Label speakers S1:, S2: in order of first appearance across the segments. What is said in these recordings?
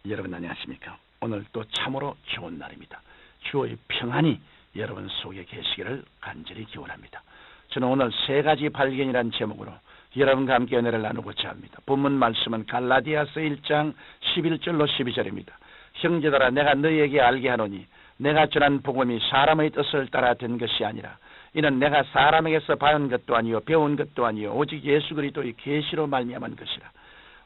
S1: 여러분 안녕하십니까? 오늘 또 참으로 좋은 날입니다. 주의 평안이 여러분 속에 계시기를 간절히 기원합니다. 저는 오늘 세 가지 발견이란 제목으로 여러분과 함께 은혜를 나누고자 합니다. 본문 말씀은 갈라디아서 1장 11절로 12절입니다. 형제들아, 내가 너희에게 알게 하노니 내가 전한 복음이 사람의 뜻을 따라 된 것이 아니라 이는 내가 사람에게서 받은 것도 아니요 배운 것도 아니요 오직 예수 그리스도의 계시로 말미암은 것이라.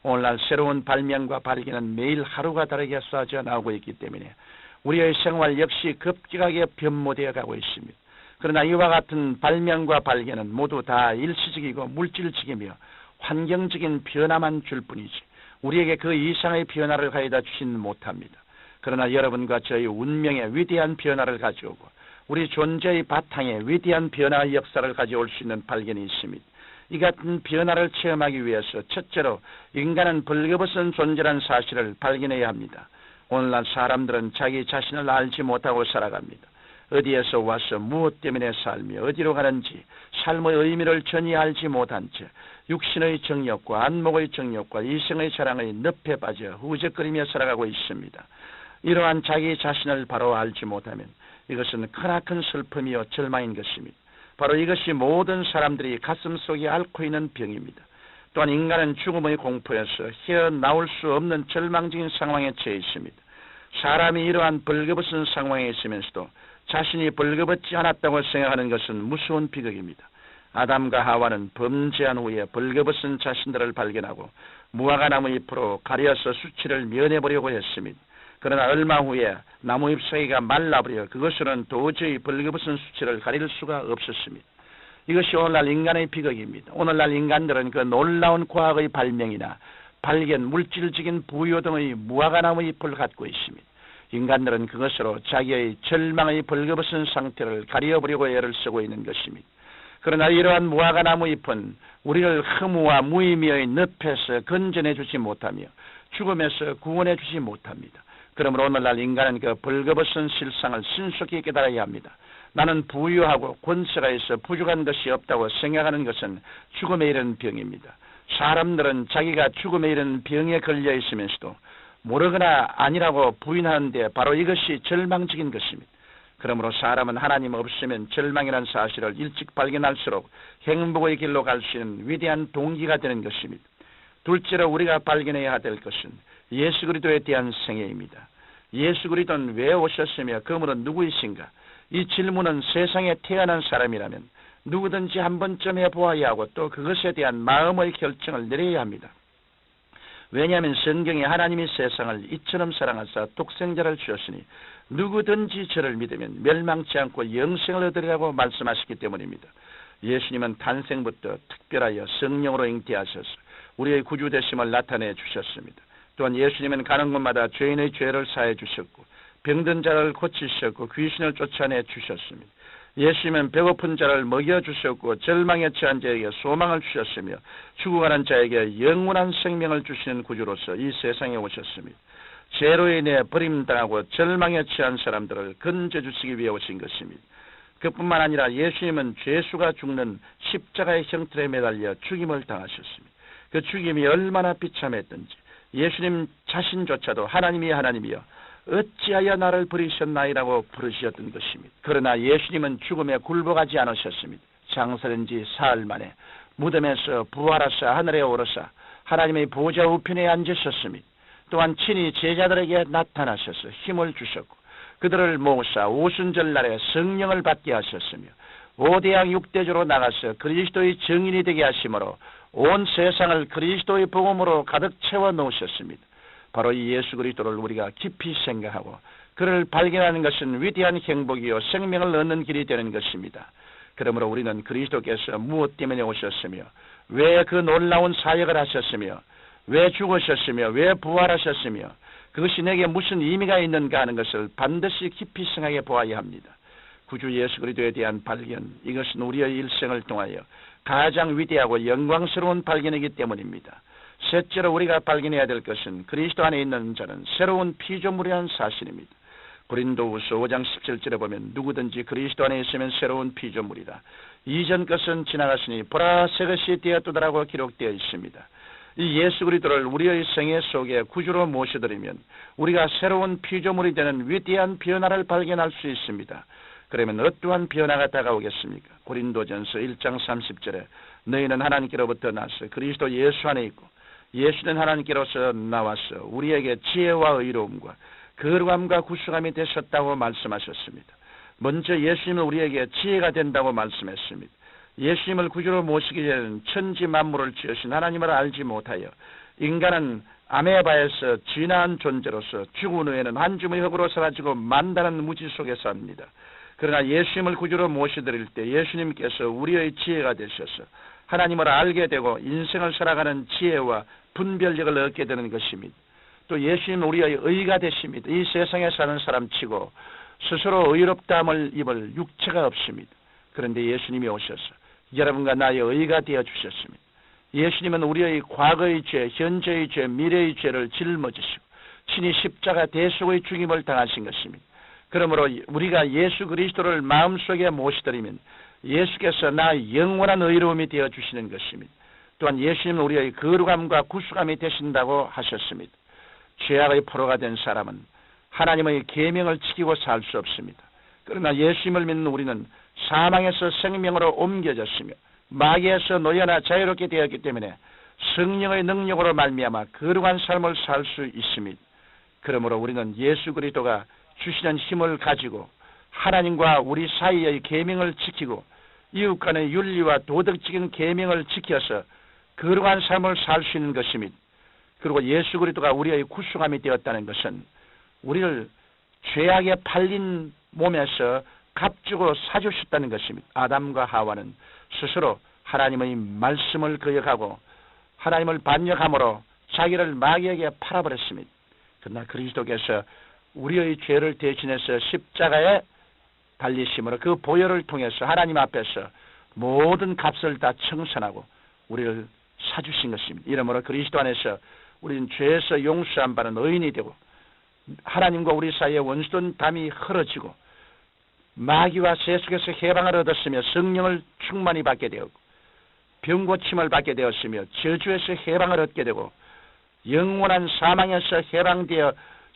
S1: 오늘날 새로운 발명과 발견은 매일 하루가 다르게 쏟아져 나오고 있기 때문에 우리의 생활 역시 급격하게 변모되어 가고 있습니다. 그러나 이와 같은 발명과 발견은 모두 다 일시적이고 물질적이며 환경적인 변화만 줄 뿐이지 우리에게 그 이상의 변화를 가져다 주지는 못합니다. 그러나 여러분과 저희 운명의 위대한 변화를 가져오고 우리 존재의 바탕에 위대한 변화의 역사를 가져올 수 있는 발견이 있습니다. 이 같은 변화를 체험하기 위해서 첫째로 인간은 벌거벗은 존재라는 사실을 발견해야 합니다. 오늘날 사람들은 자기 자신을 알지 못하고 살아갑니다. 어디에서 와서 무엇 때문에 살며 어디로 가는지 삶의 의미를 전혀 알지 못한 채 육신의 정욕과 안목의 정욕과 이성의 사랑의 늪에 빠져 후적거리며 살아가고 있습니다. 이러한 자기 자신을 바로 알지 못하면 이것은 크나큰 슬픔이요 절망인 것입니다. 바로 이것이 모든 사람들이 가슴속에 앓고 있는 병입니다. 또한 인간은 죽음의 공포에서 헤어나올 수 없는 절망적인 상황에 처해 있습니다. 사람이 이러한 벌거벗은 상황에 있으면서도 자신이 벌거벗지 않았다고 생각하는 것은 무서운 비극입니다. 아담과 하와는 범죄한 후에 벌거벗은 자신들을 발견하고 무화과나무 잎으로 가려서 수치를 면해보려고 했습니다. 그러나 얼마 후에 나무 잎사귀가 말라버려 그것으로는 도저히 벌거벗은 수치를 가릴 수가 없었습니다. 이것이 오늘날 인간의 비극입니다. 오늘날 인간들은 그 놀라운 과학의 발명이나 발견, 물질적인 부여 등의 무화과나무 잎을 갖고 있습니다. 인간들은 그것으로 자기의 절망의 벌거벗은 상태를 가려버리고 애를 쓰고 있는 것입니다. 그러나 이러한 무화과나무 잎은 우리를 허무와 무의미의 늪에서 건져내 주지 못하며 죽음에서 구원해 주지 못합니다. 그러므로 오늘날 인간은 그 벌거벗은 실상을 신속히 깨달아야 합니다. 나는 부유하고 권세가 있어 부족한 것이 없다고 생각하는 것은 죽음에 이른 병입니다. 사람들은 자기가 죽음에 이른 병에 걸려 있으면서도 모르거나 아니라고 부인하는데 바로 이것이 절망적인 것입니다. 그러므로 사람은 하나님 없으면 절망이라는 사실을 일찍 발견할수록 행복의 길로 갈 수 있는 위대한 동기가 되는 것입니다. 둘째로 우리가 발견해야 될 것은 예수 그리스도에 대한 생애입니다. 예수 그리스도는 왜 오셨으며 그분은 누구이신가? 이 질문은 세상에 태어난 사람이라면 누구든지 한 번쯤 해보아야 하고 또 그것에 대한 마음의 결정을 내려야 합니다. 왜냐하면 성경에 하나님이 세상을 이처럼 사랑하사 독생자를 주셨으니 누구든지 저를 믿으면 멸망치 않고 영생을 얻으리라고 말씀하셨기 때문입니다. 예수님은 탄생부터 특별하여 성령으로 잉태하셔서 우리의 구주되심을 나타내 주셨습니다. 또한 예수님은 가는 곳마다 죄인의 죄를 사해 주셨고 병든 자를 고치셨고 귀신을 쫓아내 주셨습니다. 예수님은 배고픈 자를 먹여주셨고 절망에 처한 자에게 소망을 주셨으며 죽어가는 자에게 영원한 생명을 주시는 구주로서 이 세상에 오셨습니다. 죄로 인해 버림당하고 절망에 처한 사람들을 건져주시기 위해 오신 것입니다. 그뿐만 아니라 예수님은 죄수가 죽는 십자가의 형틀에 매달려 죽임을 당하셨습니다. 그 죽임이 얼마나 비참했던지 예수님 자신조차도 하나님이 하나님이여 어찌하여 나를 버리셨나이라고 부르셨던 것입니다. 그러나 예수님은 죽음에 굴복하지 않으셨습니다. 장사된 지 사흘 만에 무덤에서 부활하사 하늘에 오르사 하나님의 보좌 우편에 앉으셨습니다. 또한 친히 제자들에게 나타나셔서 힘을 주셨고 그들을 모으사 오순절날에 성령을 받게 하셨으며 오대양 6대주로 나가서 그리스도의 증인이 되게 하심으로 온 세상을 그리스도의 복음으로 가득 채워 넣으셨습니다. 바로 이 예수 그리스도를 우리가 깊이 생각하고 그를 발견하는 것은 위대한 행복이요 생명을 얻는 길이 되는 것입니다. 그러므로 우리는 그리스도께서 무엇 때문에 오셨으며 왜 그 놀라운 사역을 하셨으며 왜 죽으셨으며 왜 부활하셨으며 그것이 내게 무슨 의미가 있는가 하는 것을 반드시 깊이 생각해 보아야 합니다. 구주 예수 그리스도에 대한 발견, 이것은 우리의 일생을 통하여 가장 위대하고 영광스러운 발견이기 때문입니다. 셋째로 우리가 발견해야 될 것은 그리스도 안에 있는 자는 새로운 피조물이라는 사실입니다. 고린도후서 5장 17절에 보면 누구든지 그리스도 안에 있으면 새로운 피조물이다. 이전 것은 지나갔으니 보라 새 것이 되었도다라고 기록되어 있습니다. 이 예수 그리스도를 우리의 생애 속에 구주로 모셔드리면 우리가 새로운 피조물이 되는 위대한 변화를 발견할 수 있습니다. 그러면 어떠한 변화가 다가오겠습니까? 고린도전서 1장 30절에 너희는 하나님께로부터 나서 그리스도 예수 안에 있고 예수는 하나님께로서 나와서 우리에게 지혜와 의로움과 거룩함과 구속함이 되셨다고 말씀하셨습니다. 먼저 예수님은 우리에게 지혜가 된다고 말씀했습니다. 예수님을 구주로 모시기 전에는 천지 만물을 지으신 하나님을 알지 못하여 인간은 아메바에서 진화한 존재로서 죽은 후에는 한 줌의 흙으로 사라지고 만다는 무지 속에 삽니다. 그러나 예수님을 구주로 모셔드릴 때 예수님께서 우리의 지혜가 되셔서 하나님을 알게 되고 인생을 살아가는 지혜와 분별력을 얻게 되는 것입니다. 또 예수님은 우리의 의가 되십니다. 이 세상에 사는 사람치고 스스로 의롭다함을 입을 육체가 없습니다. 그런데 예수님이 오셔서 여러분과 나의 의가 되어 주셨습니다. 예수님은 우리의 과거의 죄, 현재의 죄, 미래의 죄를 짊어지시고 친히 십자가 대속의 죽임을 당하신 것입니다. 그러므로 우리가 예수 그리스도를 마음속에 모시드리면 예수께서 나의 영원한 의로움이 되어 주시는 것입니다. 또한 예수님은 우리의 거룩함과 구속함이 되신다고 하셨습니다. 죄악의 포로가 된 사람은 하나님의 계명을 지키고 살 수 없습니다. 그러나 예수님을 믿는 우리는 사망에서 생명으로 옮겨졌으며 마귀에서 노예나 자유롭게 되었기 때문에 성령의 능력으로 말미암아 거룩한 삶을 살 수 있습니다. 그러므로 우리는 예수 그리스도가 주시는 힘을 가지고 하나님과 우리 사이의 계명을 지키고 이웃 간의 윤리와 도덕적인 계명을 지켜서 거룩한 삶을 살 수 있는 것입니다. 그리고 예수 그리스도가 우리의 구속함이 되었다는 것은 우리를 죄악에 팔린 몸에서 값주고 사주셨다는 것입니다. 아담과 하와는 스스로 하나님의 말씀을 거역하고 하나님을 반역함으로 자기를 마귀에게 팔아버렸습니다. 그러나 그리스도께서 우리의 죄를 대신해서 십자가에 달리심으로 그 보혈을 통해서 하나님 앞에서 모든 값을 다 청산하고 우리를 사주신 것입니다. 이러므로 그리스도 안에서 우리는 죄에서 용서한 바는 의인이 되고 하나님과 우리 사이에 원수된 담이 흐러지고 마귀와 세속에서 해방을 얻었으며 성령을 충만히 받게 되었고 병고침을 받게 되었으며 저주에서 해방을 얻게 되고 영원한 사망에서 해방되어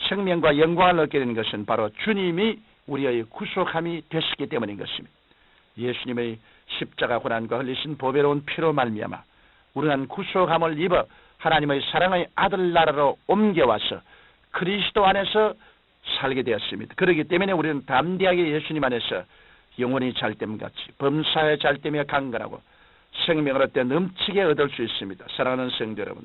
S1: 생명과 영광을 얻게 되는 것은 바로 주님이 우리의 구속함이 되시기 때문인 것입니다. 예수님의 십자가 고난과 흘리신 보배로운 피로 말미암아 우리는 구속함을 입어 하나님의 사랑의 아들 나라로 옮겨와서 그리스도 안에서 살게 되었습니다. 그렇기 때문에 우리는 담대하게 예수님 안에서 영원히 잘됨같이 범사에 잘되며 강건하고 생명을 얻되 넘치게 얻을 수 있습니다. 사랑하는 성도 여러분,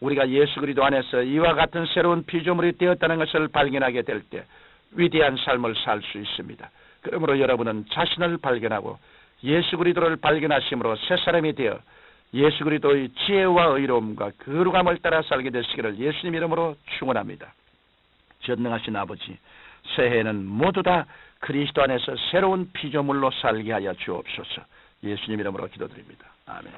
S1: 우리가 예수 그리스도 안에서 이와 같은 새로운 피조물이 되었다는 것을 발견하게 될 때 위대한 삶을 살 수 있습니다. 그러므로 여러분은 자신을 발견하고 예수 그리스도를 발견하심으로 새 사람이 되어 예수 그리스도의 지혜와 의로움과 거룩함을 따라 살게 되시기를 예수님 이름으로 축원합니다. 전능하신 아버지, 새해에는 모두 다 그리스도 안에서 새로운 피조물로 살게 하여 주옵소서. 예수님 이름으로 기도드립니다. 아멘.